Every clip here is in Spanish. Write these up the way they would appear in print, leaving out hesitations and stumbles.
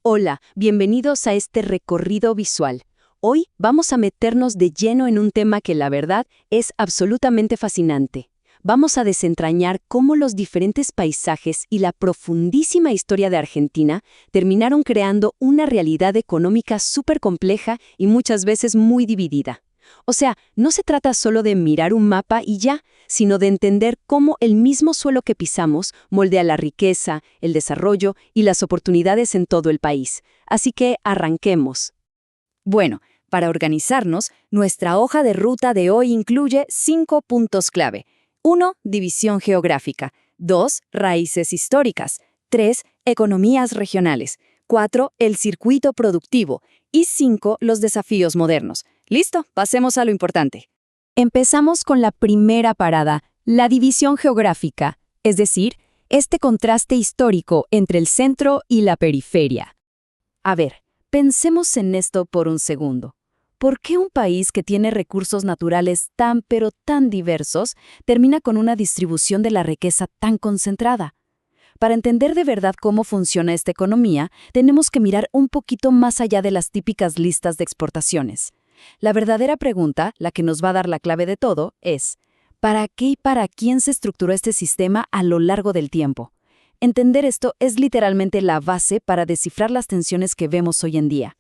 Hola, bienvenidos a este recorrido visual. Hoy vamos a meternos de lleno en un tema que la verdad es absolutamente fascinante. Vamos a desentrañar cómo los diferentes paisajes y la profundísima historia de Argentina terminaron creando una realidad económica súper compleja y muchas veces muy dividida. O sea, no se trata solo de mirar un mapa y ya, sino de entender cómo el mismo suelo que pisamos moldea la riqueza, el desarrollo y las oportunidades en todo el país. Así que arranquemos. Bueno, para organizarnos, nuestra hoja de ruta de hoy incluye 5 puntos clave. 1. División geográfica. 2. Raíces históricas. 3. Economías regionales. 4. El circuito productivo. Y 5. Los desafíos modernos. Listo, pasemos a lo importante. Empezamos con la primera parada, la división geográfica, es decir, este contraste histórico entre el centro y la periferia. A ver, pensemos en esto por un segundo. ¿Por qué un país que tiene recursos naturales tan pero tan diversos termina con una distribución de la riqueza tan concentrada? Para entender de verdad cómo funciona esta economía, tenemos que mirar un poquito más allá de las típicas listas de exportaciones. La verdadera pregunta, la que nos va a dar la clave de todo, es ¿para qué y para quién se estructuró este sistema a lo largo del tiempo? Entender esto es literalmente la base para descifrar las tensiones que vemos hoy en día.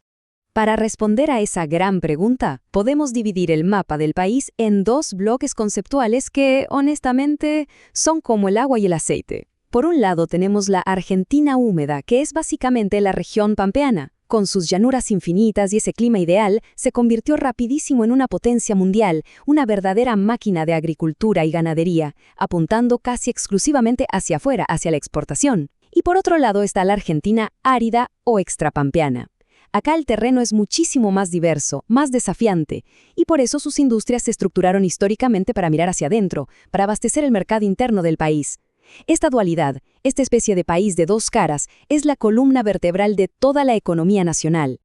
Para responder a esa gran pregunta, podemos dividir el mapa del país en dos bloques conceptuales que, honestamente, son como el agua y el aceite. Por un lado tenemos la Argentina húmeda, que es básicamente la región pampeana. Con sus llanuras infinitas y ese clima ideal, se convirtió rapidísimo en una potencia mundial, una verdadera máquina de agricultura y ganadería, apuntando casi exclusivamente hacia afuera, hacia la exportación. Y por otro lado está la Argentina árida o extrapampeana. Acá el terreno es muchísimo más diverso, más desafiante, y por eso sus industrias se estructuraron históricamente para mirar hacia adentro, para abastecer el mercado interno del país. Esta dualidad, esta especie de país de dos caras, es la columna vertebral de toda la economía nacional.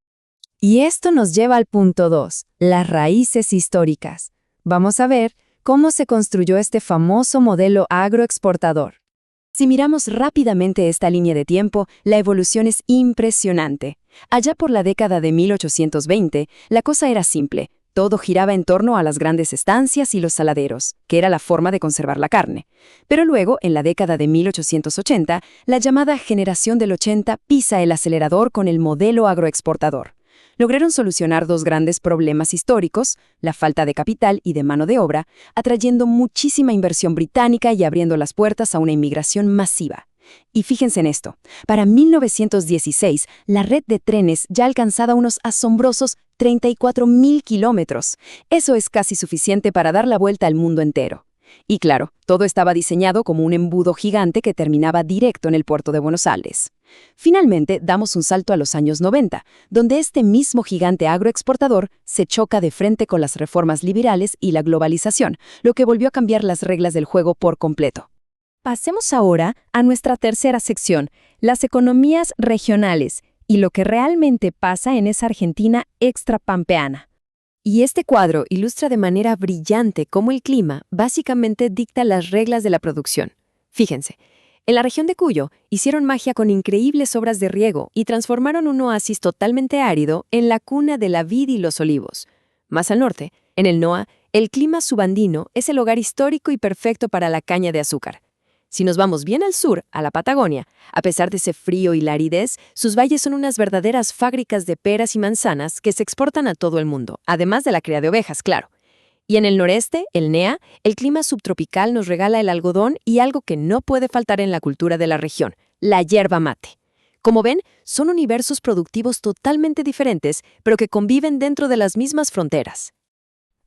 Y esto nos lleva al punto 2, las raíces históricas. Vamos a ver cómo se construyó este famoso modelo agroexportador. Si miramos rápidamente esta línea de tiempo, la evolución es impresionante. Allá por la década de 1820, la cosa era simple. Todo giraba en torno a las grandes estancias y los saladeros, que era la forma de conservar la carne. Pero luego, en la década de 1880, la llamada generación del 80 pisa el acelerador con el modelo agroexportador. Lograron solucionar dos grandes problemas históricos, la falta de capital y de mano de obra, atrayendo muchísima inversión británica y abriendo las puertas a una inmigración masiva. Y fíjense en esto, para 1916, la red de trenes ya alcanzaba unos asombrosos 34.000 kilómetros. Eso es casi suficiente para dar la vuelta al mundo entero. Y claro, todo estaba diseñado como un embudo gigante que terminaba directo en el puerto de Buenos Aires. Finalmente, damos un salto a los años 90, donde este mismo gigante agroexportador se choca de frente con las reformas liberales y la globalización, lo que volvió a cambiar las reglas del juego por completo. Pasemos ahora a nuestra tercera sección, las economías regionales y lo que realmente pasa en esa Argentina extrapampeana. Y este cuadro ilustra de manera brillante cómo el clima básicamente dicta las reglas de la producción. Fíjense, en la región de Cuyo hicieron magia con increíbles obras de riego y transformaron un oasis totalmente árido en la cuna de la vid y los olivos. Más al norte, en el NOA, el clima subandino es el hogar histórico y perfecto para la caña de azúcar. Si nos vamos bien al sur, a la Patagonia, a pesar de ese frío y la aridez, sus valles son unas verdaderas fábricas de peras y manzanas que se exportan a todo el mundo, además de la cría de ovejas, claro. Y en el noreste, el NEA, el clima subtropical nos regala el algodón y algo que no puede faltar en la cultura de la región, la yerba mate. Como ven, son universos productivos totalmente diferentes, pero que conviven dentro de las mismas fronteras.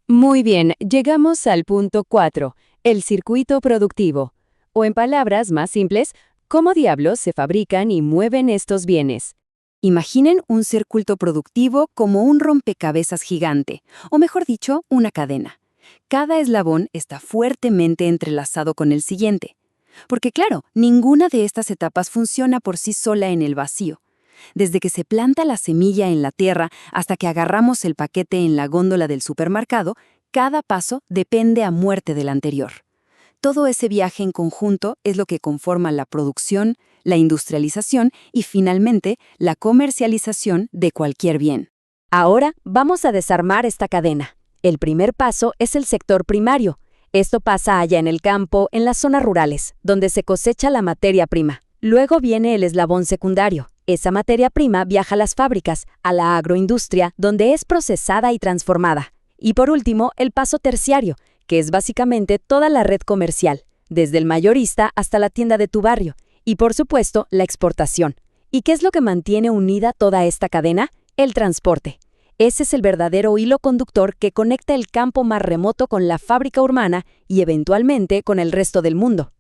Muy bien, llegamos al punto 4, el circuito productivo. O en palabras más simples, ¿cómo diablos se fabrican y mueven estos bienes? Imaginen un circuito productivo como un rompecabezas gigante, o mejor dicho, una cadena. Cada eslabón está fuertemente entrelazado con el siguiente. Porque claro, ninguna de estas etapas funciona por sí sola en el vacío. Desde que se planta la semilla en la tierra hasta que agarramos el paquete en la góndola del supermercado, cada paso depende a muerte del anterior. Todo ese viaje en conjunto es lo que conforma la producción, la industrialización y finalmente la comercialización de cualquier bien. Ahora vamos a desarmar esta cadena. El primer paso es el sector primario. Esto pasa allá en el campo, en las zonas rurales, donde se cosecha la materia prima. Luego viene el eslabón secundario. Esa materia prima viaja a las fábricas, a la agroindustria, donde es procesada y transformada. Y por último, el paso terciario, que es básicamente toda la red comercial, desde el mayorista hasta la tienda de tu barrio. Y por supuesto, la exportación. ¿Y qué es lo que mantiene unida toda esta cadena? El transporte. Ese es el verdadero hilo conductor que conecta el campo más remoto con la fábrica urbana y eventualmente con el resto del mundo.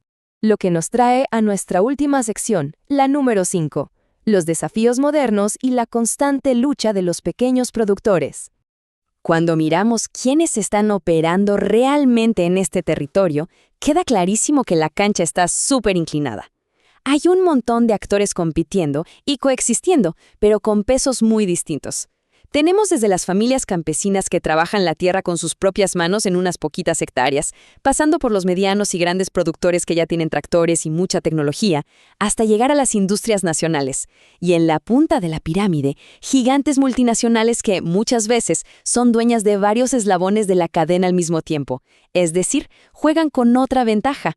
Lo que nos trae a nuestra última sección, la número 5, los desafíos modernos y la constante lucha de los pequeños productores. Cuando miramos quiénes están operando realmente en este territorio, queda clarísimo que la cancha está súper inclinada. Hay un montón de actores compitiendo y coexistiendo, pero con pesos muy distintos. Tenemos desde las familias campesinas que trabajan la tierra con sus propias manos en unas poquitas hectáreas, pasando por los medianos y grandes productores que ya tienen tractores y mucha tecnología, hasta llegar a las industrias nacionales. Y en la punta de la pirámide, gigantes multinacionales que muchas veces son dueñas de varios eslabones de la cadena al mismo tiempo, es decir, juegan con otra ventaja.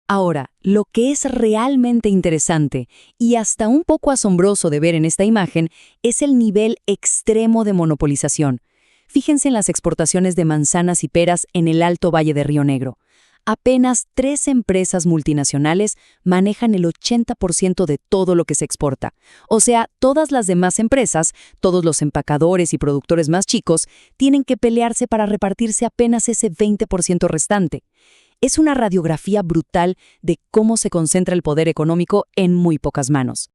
Ahora, lo que es realmente interesante y hasta un poco asombroso de ver en esta imagen es el nivel extremo de monopolización. Fíjense en las exportaciones de manzanas y peras en el Alto Valle de Río Negro. Apenas 3 empresas multinacionales manejan el 80% de todo lo que se exporta. O sea, todas las demás empresas, todos los empacadores y productores más chicos, tienen que pelearse para repartirse apenas ese 20% restante. Es una radiografía brutal de cómo se concentra el poder económico en muy pocas manos.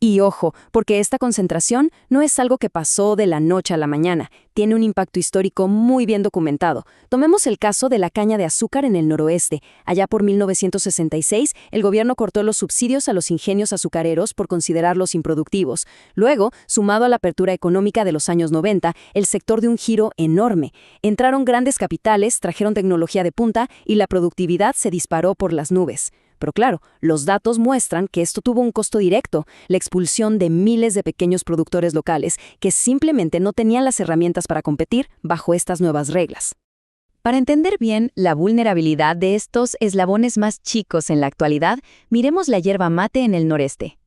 Y ojo, porque esta concentración no es algo que pasó de la noche a la mañana, tiene un impacto histórico muy bien documentado. Tomemos el caso de la caña de azúcar en el noroeste. Allá por 1966, el gobierno cortó los subsidios a los ingenios azucareros por considerarlos improductivos. Luego, sumado a la apertura económica de los años 90, el sector dio un giro enorme. Entraron grandes capitales, trajeron tecnología de punta y la productividad se disparó por las nubes. Pero claro, los datos muestran que esto tuvo un costo directo, la expulsión de miles de pequeños productores locales que simplemente no tenían las herramientas para competir bajo estas nuevas reglas. Para entender bien la vulnerabilidad de estos eslabones más chicos en la actualidad, miremos la yerba mate en el noreste.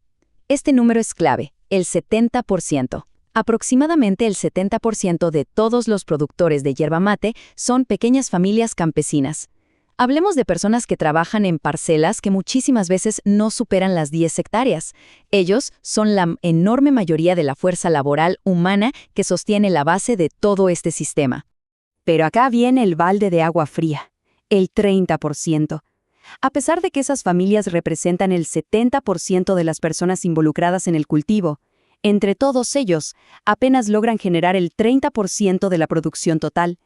Este número es clave, el 70%. Aproximadamente el 70% de todos los productores de yerba mate son pequeñas familias campesinas. Hablemos de personas que trabajan en parcelas que muchísimas veces no superan las 10 hectáreas. Ellos son la enorme mayoría de la fuerza laboral humana que sostiene la base de todo este sistema. Pero acá viene el balde de agua fría, el 30%. A pesar de que esas familias representan el 70% de las personas involucradas en el cultivo, entre todos ellos, apenas logran generar el 30% de la producción total.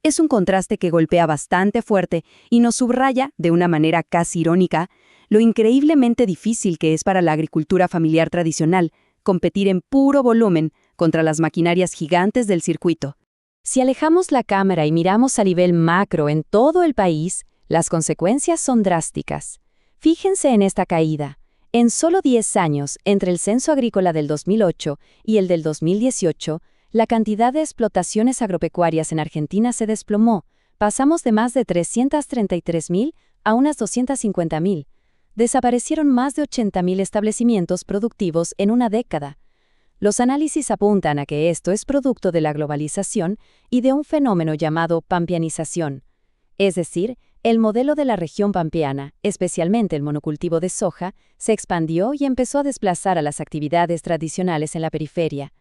Es un contraste que golpea bastante fuerte y nos subraya, de una manera casi irónica, lo increíblemente difícil que es para la agricultura familiar tradicional competir en puro volumen contra las maquinarias gigantes del circuito. Si alejamos la cámara y miramos a nivel macro en todo el país, las consecuencias son drásticas. Fíjense en esta caída. En solo 10 años, entre el censo agrícola del 2008 y el del 2018, la cantidad de explotaciones agropecuarias en Argentina se desplomó. Pasamos de más de 333.000 a unas 250.000. Desaparecieron más de 80.000 establecimientos productivos en una década. Los análisis apuntan a que esto es producto de la globalización y de un fenómeno llamado pampeanización. Es decir, el modelo de la región pampeana, especialmente el monocultivo de soja, se expandió y empezó a desplazar a las actividades tradicionales en la periferia.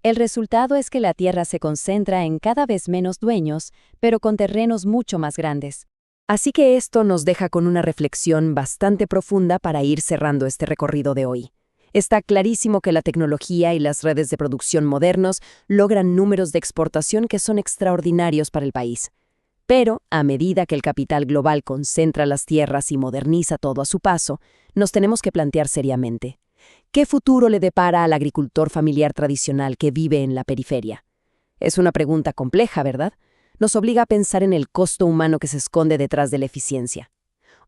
El resultado es que la tierra se concentra en cada vez menos dueños, pero con terrenos mucho más grandes. Así que esto nos deja con una reflexión bastante profunda para ir cerrando este recorrido de hoy. Está clarísimo que la tecnología y las redes de producción modernos logran números de exportación que son extraordinarios para el país. Pero, a medida que el capital global concentra las tierras y moderniza todo a su paso, nos tenemos que plantear seriamente: ¿qué futuro le depara al agricultor familiar tradicional que vive en la periferia? Es una pregunta compleja, ¿verdad? Nos obliga a pensar en el costo humano que se esconde detrás de la eficiencia.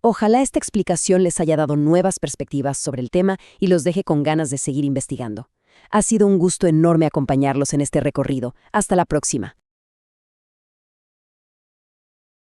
Ojalá esta explicación les haya dado nuevas perspectivas sobre el tema y los deje con ganas de seguir investigando. Ha sido un gusto enorme acompañarlos en este recorrido. Hasta la próxima.